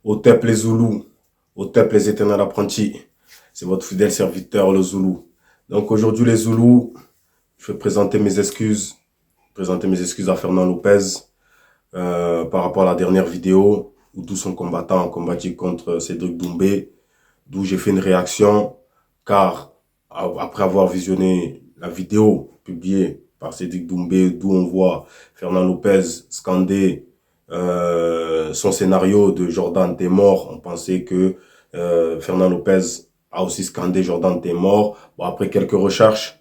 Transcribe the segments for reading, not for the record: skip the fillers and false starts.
Otep les Zoulous, Otep les éternels apprentis. C'est votre fidèle serviteur, le Zoulou. Donc aujourd'hui, les Zoulous, je vais présenter mes excuses à Fernand Lopez par rapport à la dernière vidéo où tous son combattant a combattu contre Cédric Doumbé, d'où j'ai fait une réaction car après avoir visionné la vidéo publiée par Cédric Doumbé, d'où on voit Fernand Lopez scander son scénario de Jordan t'es mort, on pensait que Fernand Lopez a aussi scandé Jordan t'es mort. Bon, après quelques recherches,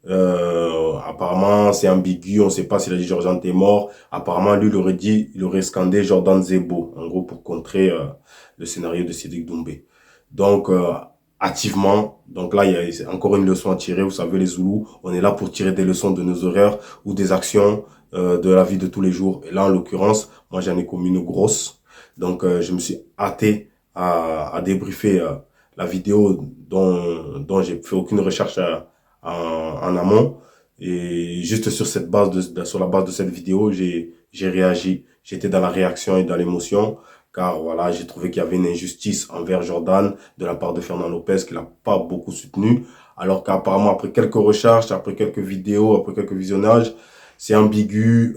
apparemment c'est ambigu, on ne sait pas s'il a dit Jordan t'es mort. Apparemment lui il aurait scandé Jordan Zebo, en gros pour contrer le scénario de Cédric Doumbé. Donc activement, donc là il y a encore une leçon à tirer. Vous savez les Zoulous, on est là pour tirer des leçons de nos erreurs ou des actions de la vie de tous les jours. Et là en l'occurrence, moi j'en ai commis une grosse. Donc je me suis hâté à débriefer la vidéo dont j'ai fait aucune recherche en amont. Et juste sur cette sur la base de cette vidéo, j'ai réagi. J'étais dans la réaction et dans l'émotion, car voilà, j'ai trouvé qu'il y avait une injustice envers Jordan de la part de Fernand Lopez, qu'il n'a pas beaucoup soutenu, alors qu'apparemment, après quelques recherches, après quelques vidéos, après quelques visionnages, c'est ambigu,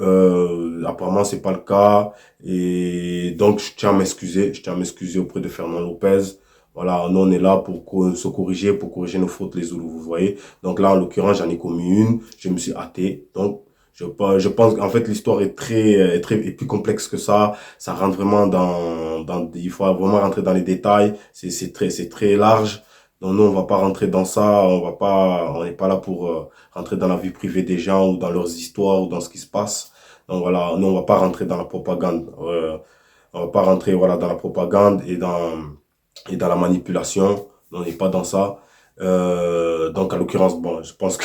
apparemment c'est pas le cas, et donc je tiens à m'excuser auprès de Fernand Lopez. Voilà, nous on est là pour se corriger, pour corriger nos fautes les Zoulous, vous voyez. Donc là, en l'occurrence, j'en ai commis une, je me suis hâté. Donc, je pense qu'en fait, l'histoire est plus complexe que ça. Ça rentre vraiment il faut vraiment rentrer dans les détails. C'est très large. Donc nous, on va pas rentrer dans ça. On n'est pas là pour rentrer dans la vie privée des gens ou dans leurs histoires ou dans ce qui se passe. Donc voilà, nous, on va pas rentrer dans la propagande. On va pas rentrer, voilà, dans la propagande et dans la manipulation. On n'est pas dans ça. Donc, en l'occurrence, bon, je pense que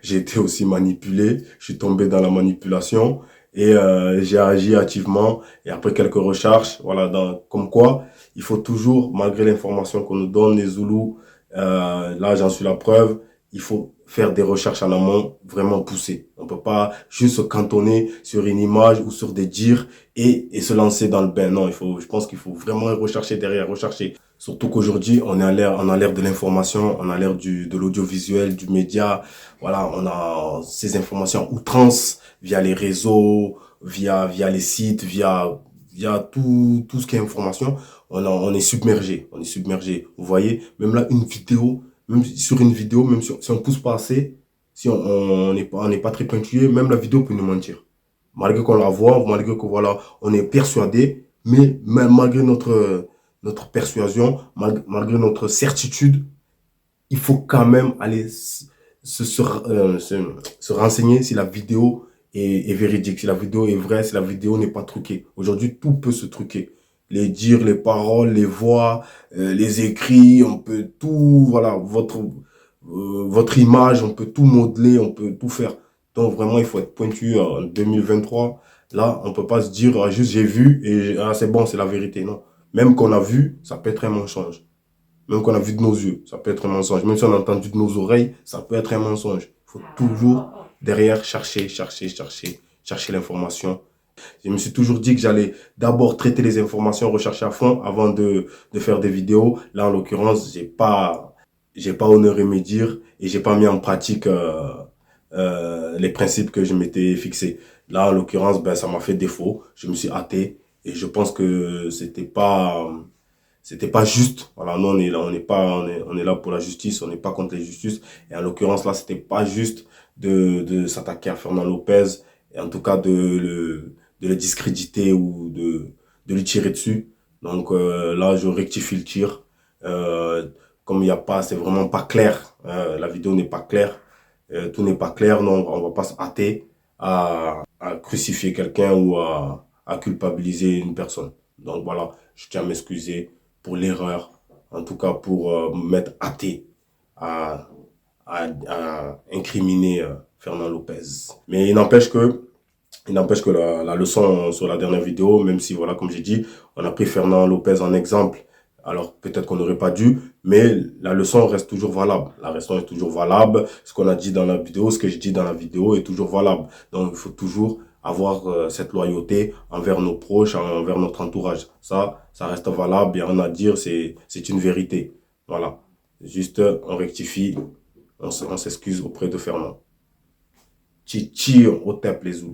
j'ai été aussi manipulé. Je suis tombé dans la manipulation et j'ai agi activement. Et après quelques recherches, voilà, comme quoi, il faut toujours, malgré l'information qu'on nous donne, les Zoulous, là, j'en suis la preuve, il faut faire des recherches en amont vraiment poussées. On peut pas juste se cantonner sur une image ou sur des dires et se lancer dans le bain. Non, je pense qu'il faut vraiment rechercher derrière, rechercher. Surtout qu'aujourd'hui, on a l'ère de l'information, on a l'ère de l'audiovisuel, du média. Voilà, on a ces informations à outrance via les réseaux, via les sites, via tout ce qui est information. On est submergé, on est submergé. Vous voyez, même là, même sur une vidéo, même si on pousse pas assez, si on n'est pas très pointillé, même la vidéo peut nous mentir. Malgré qu'on la voit, malgré que voilà, on est persuadé, mais même malgré notre persuasion, malgré notre certitude, il faut quand même aller se renseigner si la vidéo est véridique, si la vidéo est vraie, si la vidéo n'est pas truquée. Aujourd'hui, tout peut se truquer. Les dires, les paroles, les voix, les écrits, on peut tout, voilà, votre image, on peut tout modeler, on peut tout faire. Donc vraiment, il faut être pointu en 2023. Là, on peut pas se dire, ah, juste j'ai vu et c'est bon, c'est la vérité. Non. Même qu'on a vu, ça peut être un mensonge. Même qu'on a vu de nos yeux, ça peut être un mensonge. Même si on a entendu de nos oreilles, ça peut être un mensonge. Il faut toujours derrière chercher l'information. Je me suis toujours dit que j'allais d'abord traiter les informations, rechercher à fond avant de faire des vidéos. Là, en l'occurrence, j'ai pas honoré mes dires et j'ai pas mis en pratique les principes que je m'étais fixés. Là, en l'occurrence, ben, ça m'a fait défaut. Je me suis hâté et je pense que c'était pas juste. Voilà, nous, on est là pour la justice, on n'est pas contre les justices. Et en l'occurrence, là, c'était pas juste de s'attaquer à Fernand Lopez et en tout cas de le discréditer ou de lui tirer dessus. Donc là, je rectifie le tir. Comme il y a pas, c'est vraiment pas clair. La vidéo n'est pas claire. Tout n'est pas clair. Non, on va pas se hâter à crucifier quelqu'un ou à culpabiliser une personne. Donc voilà, je tiens à m'excuser pour l'erreur, en tout cas pour m'être hâté à, à incriminer Fernand Lopez. Mais il n'empêche que la leçon sur la dernière vidéo, même si, voilà, comme j'ai dit, on a pris Fernand Lopez en exemple, alors peut-être qu'on n'aurait pas dû, mais la leçon reste toujours valable. La leçon est toujours valable. Ce qu'on a dit dans la vidéo, ce que je dis dans la vidéo est toujours valable. Donc, il faut toujours avoir cette loyauté envers nos proches, envers notre entourage. Ça reste valable, il n'y a rien à dire, c'est une vérité. Voilà. Juste, on rectifie, on s'excuse auprès de Fernand. Tchitchir au tep les